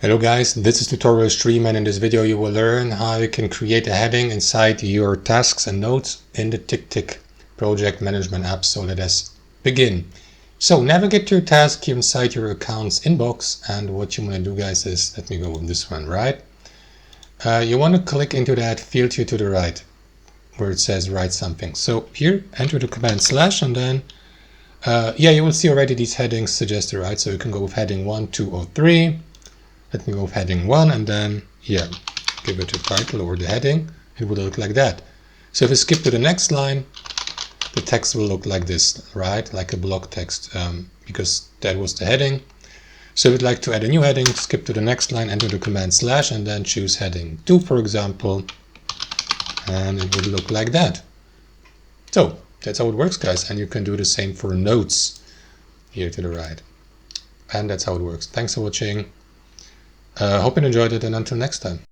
Hello guys, this is tutorial stream, and in this video you will learn how you can create a heading inside your tasks and notes in the TickTick project management app. So let us begin. So navigate to your task here inside your account's inbox, and what you want to do guys is, let me go with this one, right? You want to click into that field here to the right where it says write something. So here enter the command / and then you will see already these headings suggested, right? So you can go with heading 1, 2 or 3. Let me go with heading 1 and then give it a title or the heading. It will look like that. So if we skip to the next line, the text will look like this, right? Like a block text, because that was the heading. So if you'd like to add a new heading, skip to the next line, enter the command / and then choose heading 2, for example, and it would look like that. So that's how it works, guys, and you can do the same for notes here to the right. And that's how it works. Thanks for watching. Hope you enjoyed it, and until next time.